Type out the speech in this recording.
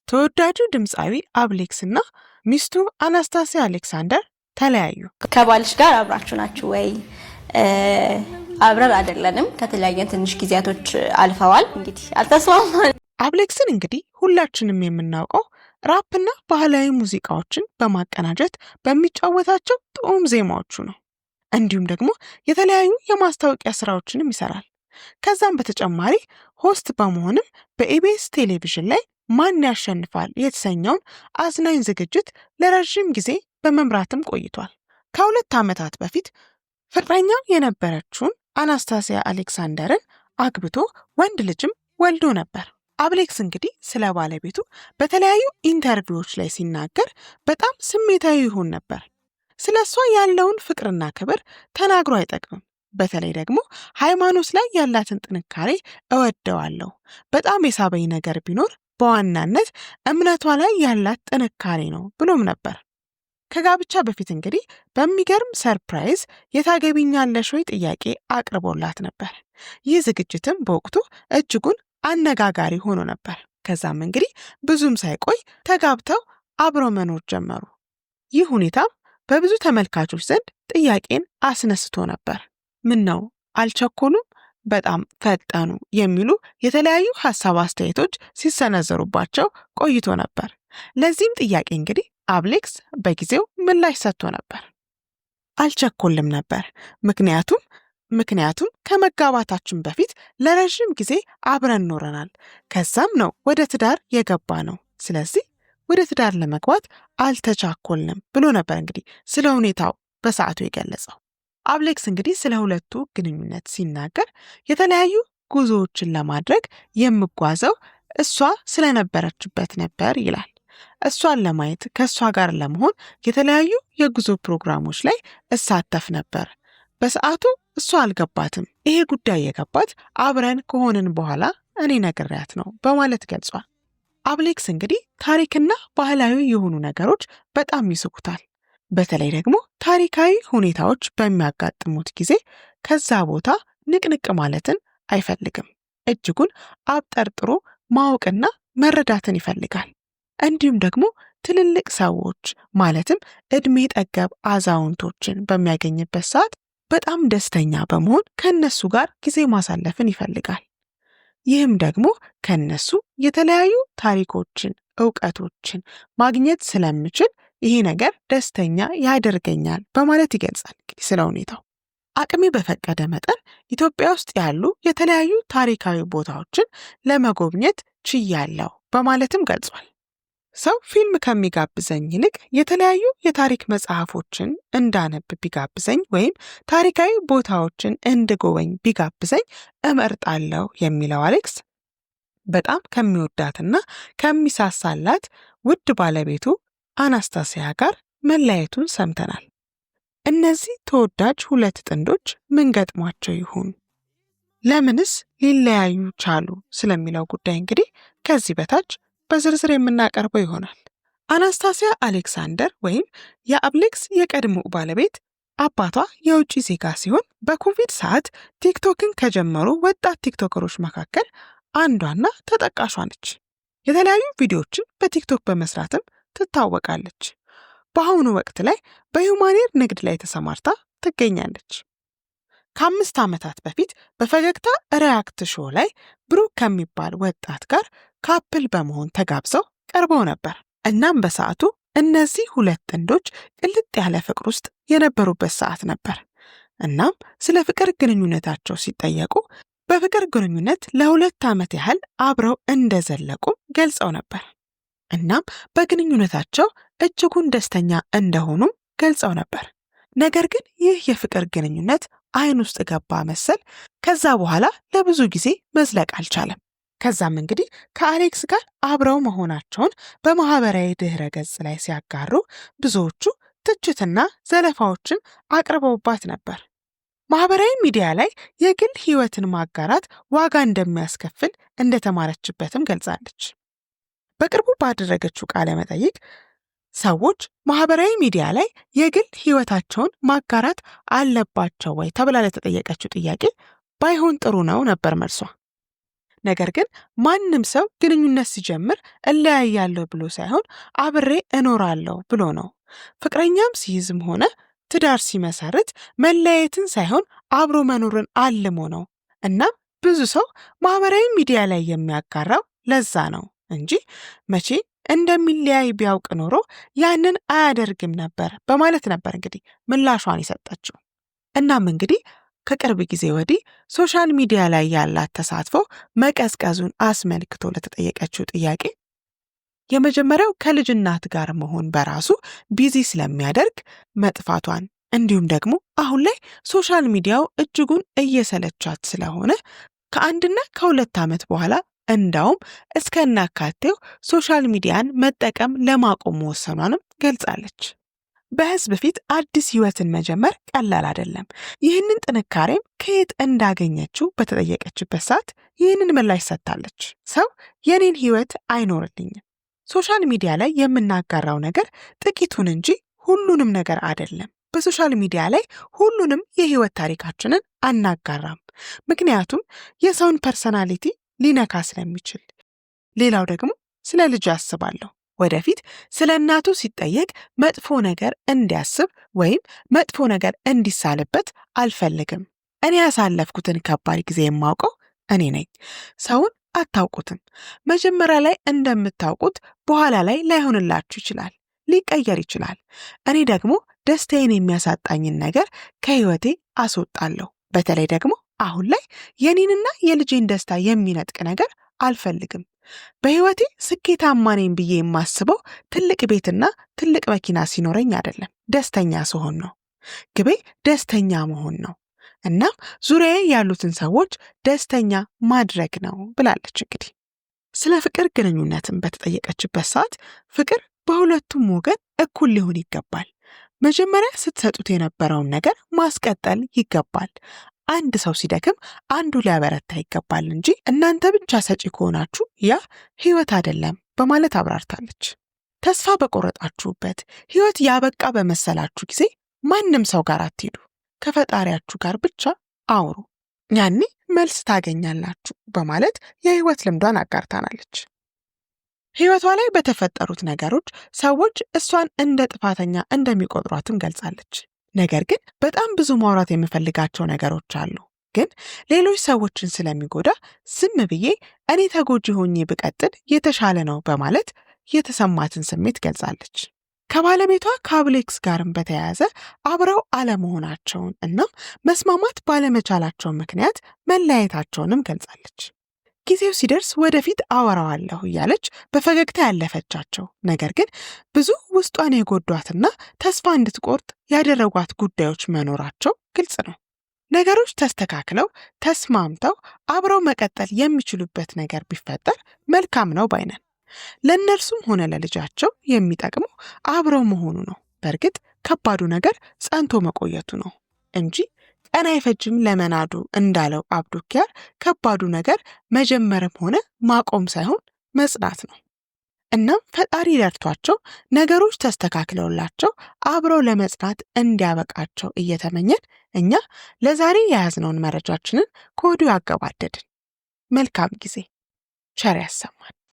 ተወዳጁ ድምፃዊ አብሌክስና ሚስቱ አናስታሲያ አሌክሳንደር ተለያዩ። ከባልሽ ጋር አብራችሁ ናችሁ ወይ? አብረን አይደለንም። ከተለያየ ትንሽ ጊዜያቶች አልፈዋል። እንግዲህ አልተስማማንም። አብሌክስን እንግዲህ ሁላችንም የምናውቀው ራፕና ባህላዊ ሙዚቃዎችን በማቀናጀት በሚጫወታቸው ጣዕም ዜማዎቹ ነው። እንዲሁም ደግሞ የተለያዩ የማስታወቂያ ስራዎችንም ይሰራል። ከዛም በተጨማሪ ሆስት በመሆንም በኢቢኤስ ቴሌቪዥን ላይ ማን ያሸንፋል የተሰኘውን አዝናኝ ዝግጅት ለረጅም ጊዜ በመምራትም ቆይቷል። ከ2 ዓመታት በፊት ፍቅረኛው የነበረችውን አናስታሲያ አሌክሳንደርን አግብቶ ወንድ ልጅም ወልዶ ነበር። አብሌክስ እንግዲህ ስለ ባለቤቱ በተለያዩ ኢንተርቪዎች ላይ ሲናገር በጣም ስሜታዊ ይሆን ነበር። ስለ እሷ ያለውን ፍቅርና ክብር ተናግሮ አይጠቅምም። በተለይ ደግሞ ሃይማኖት ላይ ያላትን ጥንካሬ እወደዋለሁ። በጣም የሳበኝ ነገር ቢኖር በዋናነት እምነቷ ላይ ያላት ጥንካሬ ነው ብሎም ነበር። ከጋብቻ በፊት እንግዲህ በሚገርም ሰርፕራይዝ የታገቢኛለሽ ወይ ጥያቄ አቅርቦላት ነበር። ይህ ዝግጅትም በወቅቱ እጅጉን አነጋጋሪ ሆኖ ነበር። ከዛም እንግዲህ ብዙም ሳይቆይ ተጋብተው አብሮ መኖር ጀመሩ። ይህ ሁኔታም በብዙ ተመልካቾች ዘንድ ጥያቄን አስነስቶ ነበር። ምን ነው አልቸኮሉም? በጣም ፈጠኑ የሚሉ የተለያዩ ሐሳብ አስተያየቶች ሲሰነዘሩባቸው ቆይቶ ነበር። ለዚህም ጥያቄ እንግዲህ አብሌክስ በጊዜው ምላሽ ሰጥቶ ነበር። አልቸኮልም ነበር ምክንያቱም ከመጋባታችን በፊት ለረጅም ጊዜ አብረን ኖረናል። ከዛም ነው ወደ ትዳር የገባ ነው። ስለዚህ ወደ ትዳር ለመግባት አልተቻኮልንም ብሎ ነበር እንግዲህ ስለ ሁኔታው በሰዓቱ የገለጸው። አብሌክስ እንግዲህ ስለ ሁለቱ ግንኙነት ሲናገር የተለያዩ ጉዞዎችን ለማድረግ የምጓዘው እሷ ስለነበረችበት ነበር ይላል። እሷን ለማየት ከእሷ ጋር ለመሆን የተለያዩ የጉዞ ፕሮግራሞች ላይ እሳተፍ ነበር። በሰዓቱ እሷ አልገባትም። ይሄ ጉዳይ የገባት አብረን ከሆንን በኋላ እኔ ነግሬያት ነው በማለት ገልጿል። አብሌክስ እንግዲህ ታሪክና ባህላዊ የሆኑ ነገሮች በጣም ይስኩታል። በተለይ ደግሞ ታሪካዊ ሁኔታዎች በሚያጋጥሙት ጊዜ ከዛ ቦታ ንቅንቅ ማለትን አይፈልግም። እጅጉን አብጠርጥሮ ማወቅና መረዳትን ይፈልጋል። እንዲሁም ደግሞ ትልልቅ ሰዎች ማለትም እድሜ ጠገብ አዛውንቶችን በሚያገኝበት ሰዓት በጣም ደስተኛ በመሆን ከነሱ ጋር ጊዜ ማሳለፍን ይፈልጋል። ይህም ደግሞ ከነሱ የተለያዩ ታሪኮችን፣ ዕውቀቶችን ማግኘት ስለምችል ይሄ ነገር ደስተኛ ያደርገኛል በማለት ይገልጻል። እንግዲህ ስለ ሁኔታው አቅሜ በፈቀደ መጠን ኢትዮጵያ ውስጥ ያሉ የተለያዩ ታሪካዊ ቦታዎችን ለመጎብኘት ችያለሁ በማለትም ገልጿል። ሰው ፊልም ከሚጋብዘኝ ይልቅ የተለያዩ የታሪክ መጽሐፎችን እንዳነብ ቢጋብዘኝ ወይም ታሪካዊ ቦታዎችን እንድጎበኝ ቢጋብዘኝ እመርጣለሁ የሚለው አሌክስ በጣም ከሚወዳትና ከሚሳሳላት ውድ ባለቤቱ አናስታሲያ ጋር መለያየቱን ሰምተናል። እነዚህ ተወዳጅ ሁለት ጥንዶች ምን ገጥሟቸው ይሆን? ለምንስ ሊለያዩ ቻሉ? ስለሚለው ጉዳይ እንግዲህ ከዚህ በታች በዝርዝር የምናቀርበው ይሆናል። አናስታሲያ አሌክሳንደር ወይም የአብሌክስ የቀድሞ ባለቤት አባቷ የውጭ ዜጋ ሲሆን በኮቪድ ሰዓት ቲክቶክን ከጀመሩ ወጣት ቲክቶከሮች መካከል አንዷና ተጠቃሿ ነች። የተለያዩ ቪዲዮዎችን በቲክቶክ በመስራትም ትታወቃለች። በአሁኑ ወቅት ላይ በሁማኔር ንግድ ላይ ተሰማርታ ትገኛለች። ከ5 ዓመታት በፊት በፈገግታ ሪያክት ሾው ላይ ብሩክ ከሚባል ወጣት ጋር ካፕል በመሆን ተጋብዘው ቀርበው ነበር። እናም በሰዓቱ እነዚህ ሁለት ጥንዶች ቅልጥ ያለ ፍቅር ውስጥ የነበሩበት ሰዓት ነበር። እናም ስለ ፍቅር ግንኙነታቸው ሲጠየቁ በፍቅር ግንኙነት ለ2 ዓመት ያህል አብረው እንደዘለቁም ገልጸው ነበር። እናም በግንኙነታቸው እጅጉን ደስተኛ እንደሆኑም ገልጸው ነበር። ነገር ግን ይህ የፍቅር ግንኙነት አይን ውስጥ ገባ መሰል። ከዛ በኋላ ለብዙ ጊዜ መዝለቅ አልቻለም። ከዛም እንግዲህ ከአሌክስ ጋር አብረው መሆናቸውን በማህበራዊ ድህረ ገጽ ላይ ሲያጋሩ ብዙዎቹ ትችትና ዘለፋዎችን አቅርበውባት ነበር። ማህበራዊ ሚዲያ ላይ የግል ህይወትን ማጋራት ዋጋ እንደሚያስከፍል እንደተማረችበትም ገልጻለች። በቅርቡ ባደረገችው ቃለ መጠይቅ ሰዎች ማህበራዊ ሚዲያ ላይ የግል ህይወታቸውን ማጋራት አለባቸው ወይ ተብላ ለተጠየቀችው ጥያቄ ባይሆን ጥሩ ነው ነበር መልሷ። ነገር ግን ማንም ሰው ግንኙነት ሲጀምር እለያያለሁ ብሎ ሳይሆን አብሬ እኖራለሁ ብሎ ነው። ፍቅረኛም ሲይዝም ሆነ ትዳር ሲመሰርት መለያየትን ሳይሆን አብሮ መኖርን አልሞ ነው። እና ብዙ ሰው ማህበራዊ ሚዲያ ላይ የሚያጋራው ለዛ ነው እንጂ መቼ እንደሚለያይ ቢያውቅ ኖሮ ያንን አያደርግም ነበር በማለት ነበር እንግዲህ ምላሿን የሰጠችው። እናም እንግዲህ ከቅርብ ጊዜ ወዲህ ሶሻል ሚዲያ ላይ ያላት ተሳትፎ መቀዝቀዙን አስመልክቶ ለተጠየቀችው ጥያቄ የመጀመሪያው ከልጅ እናት ጋር መሆን በራሱ ቢዚ ስለሚያደርግ መጥፋቷን፣ እንዲሁም ደግሞ አሁን ላይ ሶሻል ሚዲያው እጅጉን እየሰለቻት ስለሆነ ከ1 እና ከ2 ዓመት በኋላ እንዳውም እስከናካቴው ሶሻል ሚዲያን መጠቀም ለማቆም መወሰኗንም ገልጻለች። በህዝብ ፊት አዲስ ህይወትን መጀመር ቀላል አይደለም። ይህንን ጥንካሬም ከየት እንዳገኘችው በተጠየቀችበት ሰዓት ይህንን ምላሽ ሰጥታለች። ሰው የኔን ህይወት አይኖርልኝም። ሶሻል ሚዲያ ላይ የምናጋራው ነገር ጥቂቱን እንጂ ሁሉንም ነገር አይደለም። በሶሻል ሚዲያ ላይ ሁሉንም የህይወት ታሪካችንን አናጋራም። ምክንያቱም የሰውን ፐርሰናሊቲ ሊነካ ስለሚችል። ሌላው ደግሞ ስለ ልጅ አስባለሁ። ወደፊት ስለ እናቱ ሲጠየቅ መጥፎ ነገር እንዲያስብ ወይም መጥፎ ነገር እንዲሳልበት አልፈልግም። እኔ ያሳለፍኩትን ከባድ ጊዜ የማውቀው እኔ ነኝ። ሰውን አታውቁትም። መጀመሪያ ላይ እንደምታውቁት በኋላ ላይ ላይሆንላችሁ ይችላል፣ ሊቀየር ይችላል። እኔ ደግሞ ደስታዬን የሚያሳጣኝን ነገር ከህይወቴ አስወጣለሁ። በተለይ ደግሞ አሁን ላይ የኔንና የልጄን ደስታ የሚነጥቅ ነገር አልፈልግም። በህይወቴ ስኬታማ ነኝ ብዬ የማስበው ትልቅ ቤትና ትልቅ መኪና ሲኖረኝ አይደለም፣ ደስተኛ ስሆን ነው። ግቤ ደስተኛ መሆን ነው። እናም ዙሪያዬ ያሉትን ሰዎች ደስተኛ ማድረግ ነው ብላለች። እንግዲህ ስለ ፍቅር ግንኙነትን በተጠየቀችበት ሰዓት ፍቅር በሁለቱም ወገን እኩል ሊሆን ይገባል። መጀመሪያ ስትሰጡት የነበረውን ነገር ማስቀጠል ይገባል። አንድ ሰው ሲደክም አንዱ ሊያበረታ ይገባል እንጂ እናንተ ብቻ ሰጪ ከሆናችሁ ያ ህይወት አይደለም በማለት አብራርታለች። ተስፋ በቆረጣችሁበት ህይወት ያበቃ በመሰላችሁ ጊዜ ማንም ሰው ጋር አትሄዱ፣ ከፈጣሪያችሁ ጋር ብቻ አውሩ፣ ያኔ መልስ ታገኛላችሁ በማለት የህይወት ልምዷን አጋርታናለች። ህይወቷ ላይ በተፈጠሩት ነገሮች ሰዎች እሷን እንደ ጥፋተኛ እንደሚቆጥሯትም ገልጻለች። ነገር ግን በጣም ብዙ ማውራት የምፈልጋቸው ነገሮች አሉ፣ ግን ሌሎች ሰዎችን ስለሚጎዳ ዝም ብዬ እኔ ተጎጂ ሆኜ ብቀጥል የተሻለ ነው በማለት የተሰማትን ስሜት ገልጻለች። ከባለቤቷ ከአብሌክስ ጋርም በተያያዘ አብረው አለመሆናቸውን እናም መስማማት ባለመቻላቸው ምክንያት መለያየታቸውንም ገልጻለች። ጊዜው ሲደርስ ወደፊት አወራዋለሁ እያለች በፈገግታ ያለፈቻቸው፣ ነገር ግን ብዙ ውስጧን የጎዷትና ተስፋ እንድትቆርጥ ያደረጓት ጉዳዮች መኖራቸው ግልጽ ነው። ነገሮች ተስተካክለው ተስማምተው አብረው መቀጠል የሚችሉበት ነገር ቢፈጠር መልካም ነው ባይነን። ለእነርሱም ሆነ ለልጃቸው የሚጠቅመው አብረው መሆኑ ነው። በእርግጥ ከባዱ ነገር ጸንቶ መቆየቱ ነው እንጂ ቀን አይፈጅም ለመናዱ እንዳለው አብዱኪያር ከባዱ ነገር መጀመርም ሆነ ማቆም ሳይሆን መጽናት ነው። እናም ፈጣሪ ረድቷቸው ነገሮች ተስተካክለውላቸው አብረው ለመጽናት እንዲያበቃቸው እየተመኘን እኛ ለዛሬ የያዝነውን መረጃችንን ከወዲሁ አገባደድን። መልካም ጊዜ፣ ቸር ያሰማን።